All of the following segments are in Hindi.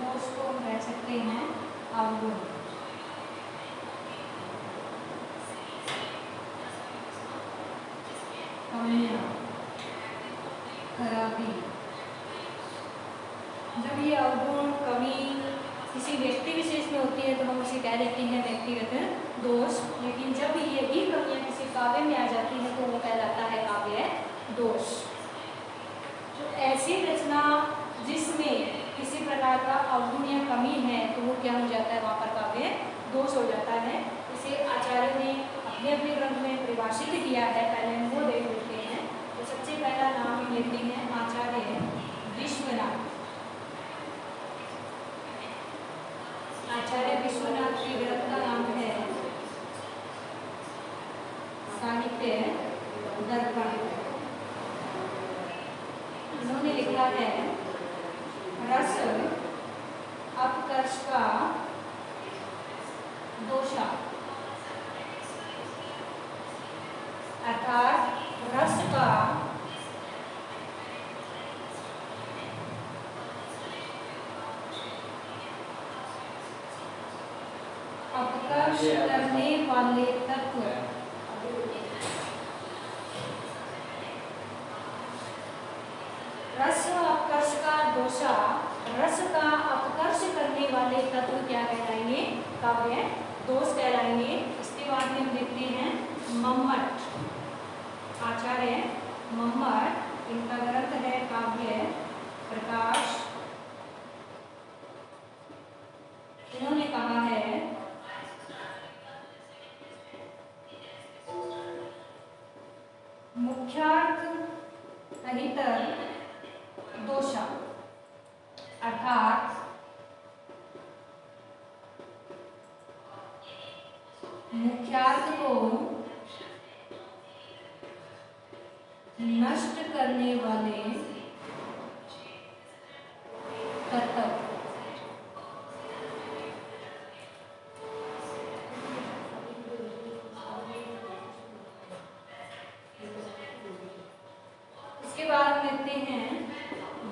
दोष को हम कह सकते हैं अवगुण। कमियां, खराबी। जब ये अवगुण कमी किसी व्यक्ति विशेष में होती है तो हम उसे कह देते हैं व्यक्तिगत दोष, लेकिन जब यही कमियां किसी काव्य में आ जाती है तो वो कहलाता है काव्य दोष। तो ऐसी रचना जिसमें किसी प्रकार का अवगुण या कमी है तो वो क्या हो जाता है, वहाँ पर काव्य दोष हो जाता है। इसे आचार्य ने अपने अपने ग्रंथ में परिभाषित किया है, पहले हम वो देख लेते हैं। तो सबसे पहला नाम हम लेते हैं आचार्य विश्वनाथ। आचार्य विश्वनाथ के ग्रंथ का नाम है साहित्य दर्पण। उन्होंने लिखा है रस अपकर्ष का दोषा, अर्थात रस का अपकर्ष करने वाले तत्व रस अपकर्ष का दोषा, रस का अपकर्ष करने वाले तत्व क्या कहलाएंगे, काव्य दोष कहलाएंगे। इसके बाद में हम देखते हैं मम्मट। आचार्य मम्मट, इनका ग्रंथ है काव्य प्रकाश। इन्होंने कहा है मुख्यार्थ अहितर दोषा, अर्थात मुख्यार्थ को नष्ट करने वाले तत्व। इसके बाद लेते हैं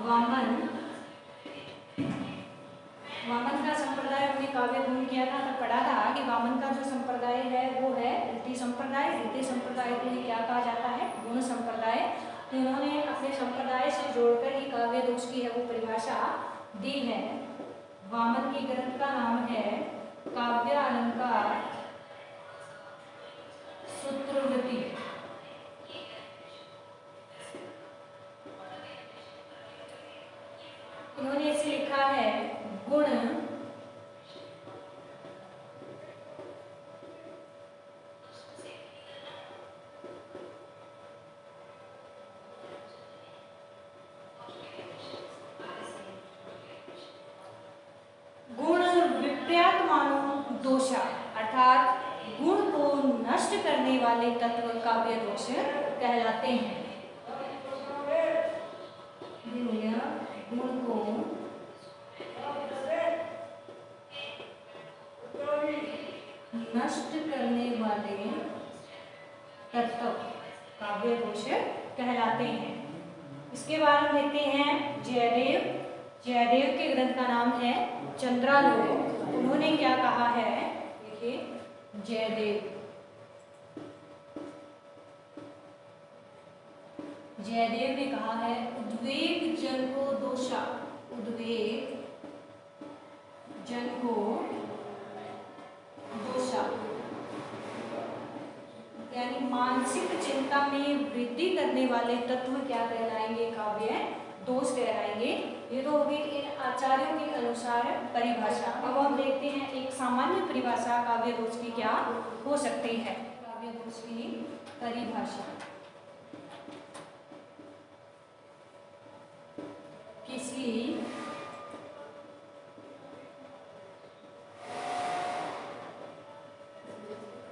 वामन। वामन का संप्रदाय हमने काव्य गुण किया था, तो पढ़ा था कि वामन का जो संप्रदाय है वो है रीति संप्रदाय। रीति संप्रदाय को ही क्या कहा जाता है, गुण संप्रदाय। तो इन्होंने अपने संप्रदाय से जोड़कर ही काव्य दोष की है वो परिभाषा दी है। वामन के ग्रंथ का नाम है काव्य अलंकार सूत्रवृत्ति। उन्होंने इसे लिखा है गुण दोषा, अर्थात गुण को नष्ट करने वाले तत्व काव्य दोष कहलाते हैं। गुण को नष्ट करने वाले तत्व काव्य दोष कहलाते हैं। इसके बाद हम देखते हैं जयदेव। जयदेव के ग्रंथ का नाम है चंद्रालोक। उन्होंने क्या कहा है, देखिए जयदेव। जयदेव ने कहा है उद्वेग जन को दोषा, उद्वेग जन को दोषा, यानी मानसिक चिंता में वृद्धि करने वाले तत्व क्या कहलाएंगे, काव्य दोष कहलाएंगे। ये तो होगी इन आचार्यों के अनुसार परिभाषा। अब हम देखते हैं एक सामान्य परिभाषा काव्य दोष की क्या हो सकती है। काव्य दोष की परिभाषा किसी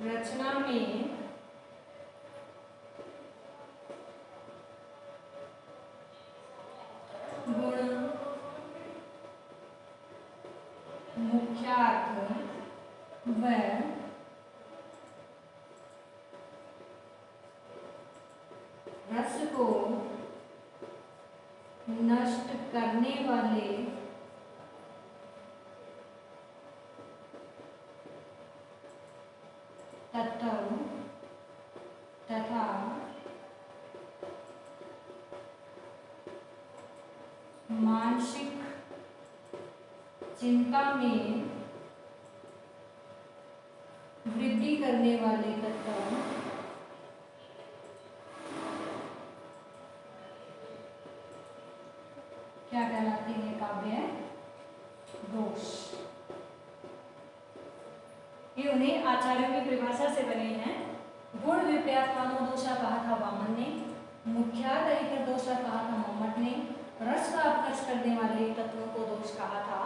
रचना में गुण, मुख्यार्थ व रस को नष्ट करने वाले मानसिक चिंता में वृद्धि करने वाले तत्व क्या कहलाते हैं? काव्य दोष। ये उन्हें आचार्यों की परिभाषा से बने हैं। गुण विपर्यात्मानो दोषा कहा था वामन ने, मुख्यात दोषा कहा था मोहम्मद ने, रस का अपकर्ष करने वाले तत्वों को दोष कहा था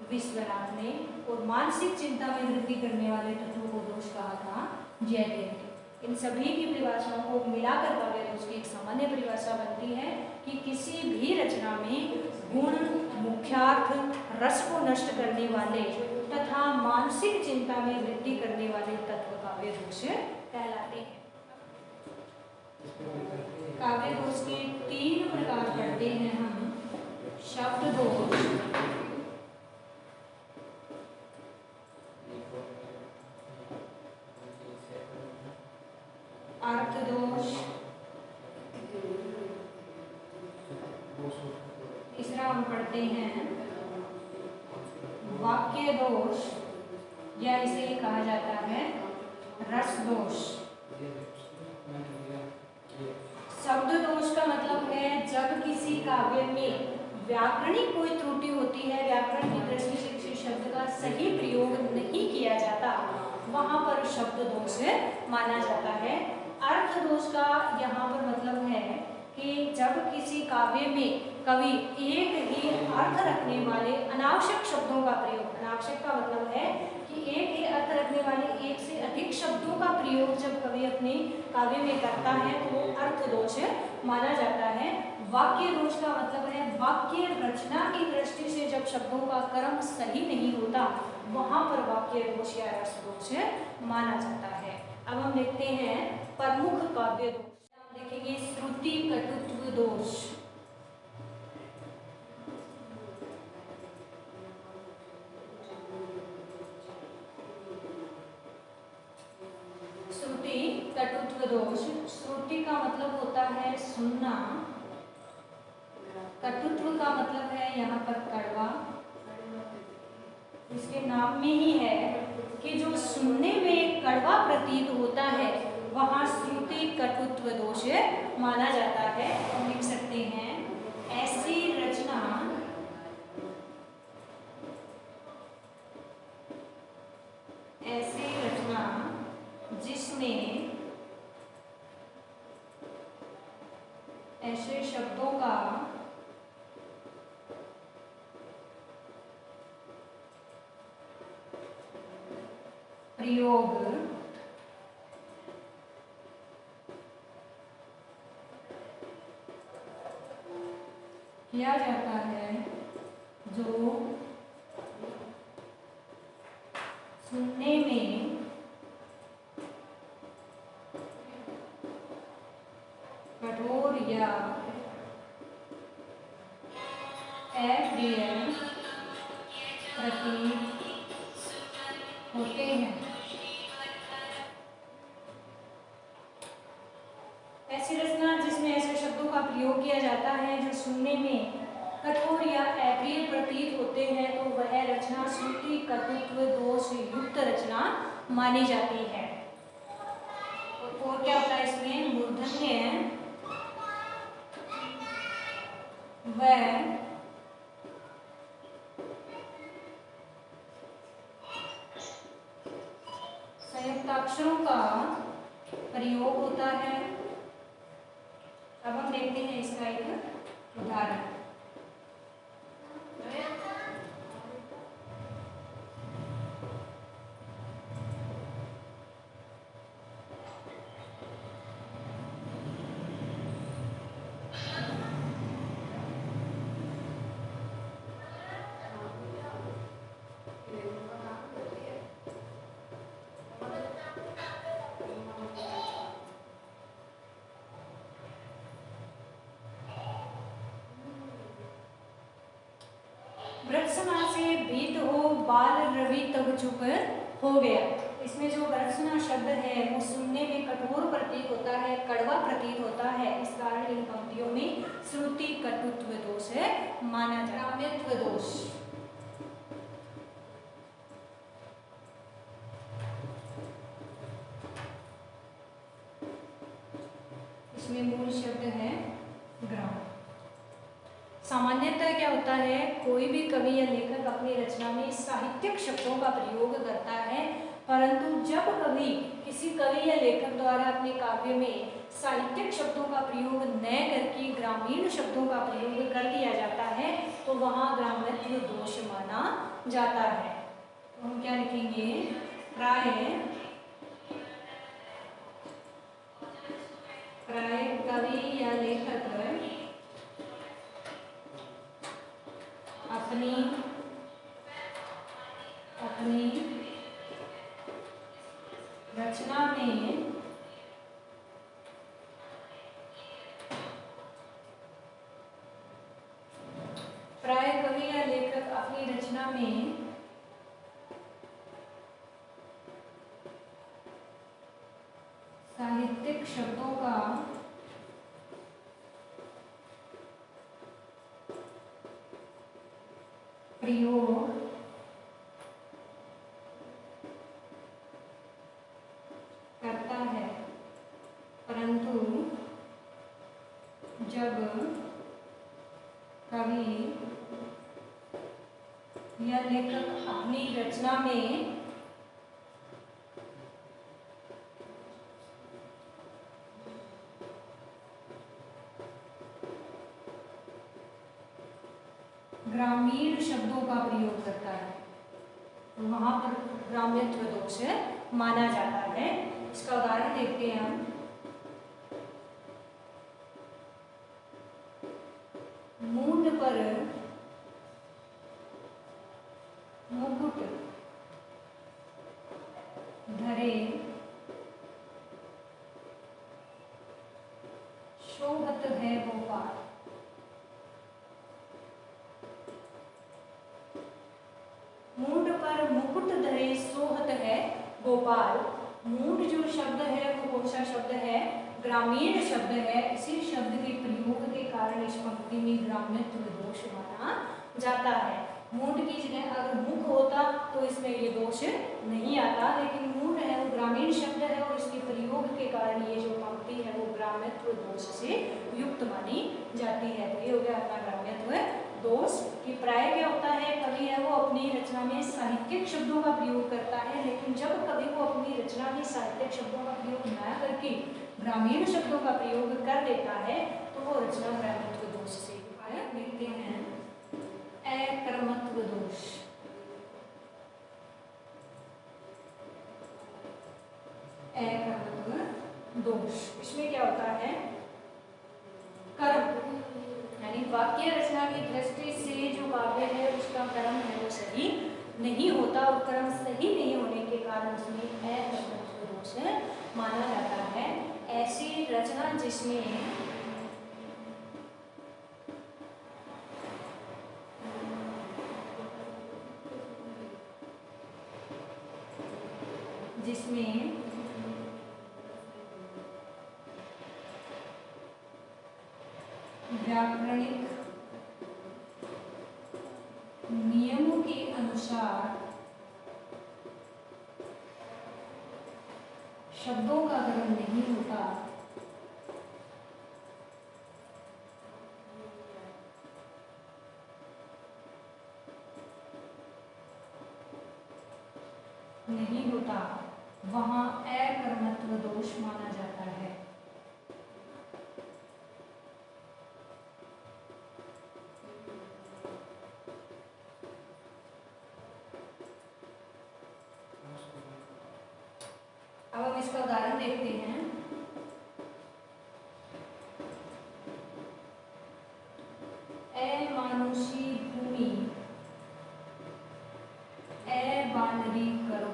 विश्वनाथ ने, और मानसिक चिंता में वृद्धि करने वाले तत्वों को दोष कहा था जयदेव ने। इन सभी की परिभाषाओं को मिलाकर काव्य दोष की एक सामान्य परिभाषा बनती है कि किसी भी रचना में गुण, मुख्यार्थ, रस को नष्ट करने वाले तथा मानसिक चिंता में वृद्धि करने वाले तत्व काव्य दोष कहलाते हैं। काव्य दोष के 3 प्रकार पढ़ते हैं हम। शब्द दोष, अर्थ दोष, तीसरा हम पढ़ते हैं वाक्य दोष, या इसे कहा जाता है रस दोष। शब्द दोष का मतलब है जब किसी काव्य में व्याकरणिक कोई त्रुटि होती है, व्याकरण की दृष्टि से किसी शब्द का सही प्रयोग नहीं किया जाता, वहां पर शब्द दोष माना जाता है। अर्थ दोष का यहाँ पर मतलब है कि जब किसी काव्य में कवि एक ही अर्थ रखने वाले अनावश्यक शब्दों का प्रयोग, अनावश्यक का मतलब है कि एक ही अर्थ रखने वाले एक से अधिक शब्दों का प्रयोग जब कवि अपने काव्य में करता है तो वो अर्थ दोष माना जाता है। वाक्य दोष का मतलब है वाक्य रचना की दृष्टि से जब शब्दों का क्रम सही नहीं होता, वहां पर वाक्य दोष या रस दोष माना जाता है। अब हम देखते हैं प्रमुख काव्य दोष। देखेंगे श्रुति कटुत्व दोष। श्रुति कटुत्व दोष, श्रुति का मतलब होता है सुनना, कटुत्व का मतलब है यहाँ पर कड़वा। इसके नाम में ही है कि जो सुनने में कड़वा प्रतीत होता है वहाँ श्रुति कटुत्व दोष माना जाता है। हम लिख सकते हैं ऐसी रचना जिसमें ऐसे शब्दों का प्रयोग किया जाता है जो सुनने में कठोर या अप्रिय प्रतीत होते हैं। ऐसी रचना जिसमें ऐसे शब्दों का प्रयोग किया जाता है जो सुनने में कठोर या अप्रिय प्रतीत होते हैं, तो वह रचना श्रुति कटुत्व दोष युक्त रचना मानी जाती है। और क्या होता है इसमें? मूर्धन्य व संयुक्ताक्षरों का प्रयोग होता है। अब हम देखते हैं इसका एक उदाहरण। वृक्ष से भीत हो बाल रवि तब चुप हो गया। इसमें जो गर्जना शब्द है वो सुनने में कठोर प्रतीत होता है, कड़वा प्रतीत होता है। इस कारण इन पंक्तियों में श्रुति कटुत्व दोष है माना जाता है। ग्राम्यत्व दोष, इसमें मूल शब्द है ग्राम। सामान्यतः क्या होता है, कोई भी कवि या लेखक अपनी रचना में साहित्यिक शब्दों का प्रयोग करता है, परंतु जब कभी किसी कवि या लेखक द्वारा अपने काव्य में साहित्यिक शब्दों का प्रयोग न करके ग्रामीण शब्दों का प्रयोग कर दिया जाता है तो वहाँ ग्राम्यत्व दोष माना जाता है। तो हम क्या लिखेंगे, प्राय कवि या लेखक अपनी रचना में साहित्यिक शब्दों का प्रयोग करता है, परंतु जब कवि या लेखक अपनी रचना में ग्रामीण शब्दों का प्रयोग करता है तो वहां पर ग्राम्यत्व दोष माना जाता है। इसका उदाहरण देखते हैं हम। मूंड पर मुकुट धरे शोभत है गोपाल। मूंड पर मुकुट धरे सोहत है गोपाल। मूंड जो शब्द है वो कौन सा शब्द है, ग्रामीण शब्द है। इसी शब्द के प्रयोग के कारण इस पंक्ति में ग्राम्यत्व दोष माना जाता है। मूंड की जगह अगर मुख होता तो इसमें ये दोष नहीं आता, लेकिन मूंड है वो ग्रामीण शब्द है और इसके प्रयोग के कारण ये जो पंक्ति है वो ग्राम्यत्व दोष से युक्त मानी जाती है। तो ये हो गया अपना ग्राम्यत्व दोष। कि प्राय क्या होता है, कवि है वो अपनी रचना में साहित्यिक शब्दों का प्रयोग करता है, लेकिन जब कवि को अपनी रचना में साहित्यिक शब्दों का प्रयोग न करके ग्रामीण शब्दों का प्रयोग कर देता है तो वो रचना ग्राम्यत्व दोष से लिखते हैं अकर्मत्व दोष। अकर्मत्व दोष, इसमें क्या होता है, कर्म यानी वाक्य रचना की दृष्टि से जो काव्य है उसका कर्म है वो सही नहीं होता और कर्म सही नहीं होने के कारण उसमें अकर्मत्व दोष माना जाता है। ऐसी रचना जिसमें व्याकरणिक नियमों के अनुसार शब्दों का ग्रहण नहीं होता, वहां अकर्मत्व दोष माना जाता है। अब हम इसका उदाहरण देखते हैं। अमानुषी भूमि अबानरी करो।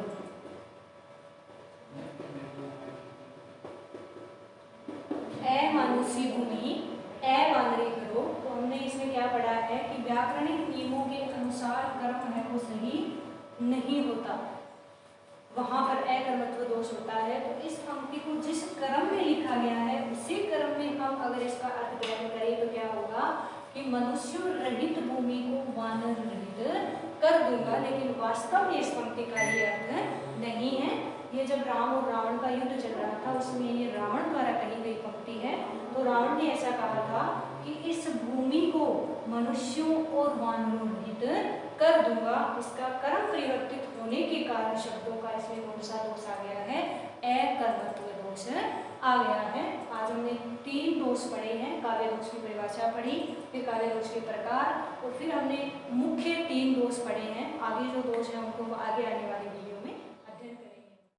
अमानुषी भूमि अबानरी करो, तो हमने इसमें क्या पढ़ा है कि व्याकरणिक नियमों के अनुसार कर्म है वो सही नहीं होता। वहाँ पर अकर्मत्व दोष होता है। तो इस पंक्ति को जिस क्रम में लिखा गया है उसी क्रम में हम अगर इसका अर्थ ग्रहण करें तो क्या होगा कि मनुष्य रहित भूमि को वानर रहित कर दूंगा, लेकिन वास्तव में इस पंक्ति का ये अर्थ नहीं है। ये जब राम और रावण का युद्ध चल रहा था उसमें ये रावण द्वारा कही गई पंक्ति है। तो रावण ने ऐसा कहा था कि इस भूमि को मनुष्यों और वानरों रहित कर दूंगा। इसका कर्म परिवर्तित होने के कारण शब्दों का इसमें कौन सा दोष आ गया है? अकर्मत्व दोष आ गया है। आज हमने 3 दोष पढ़े हैं, काव्य दोष की परिभाषा पढ़ी, फिर काव्य दोष के प्रकार, और फिर हमने मुख्य 3 दोष पढ़े हैं। आगे जो दोष है उनको आगे आने वाली वीडियो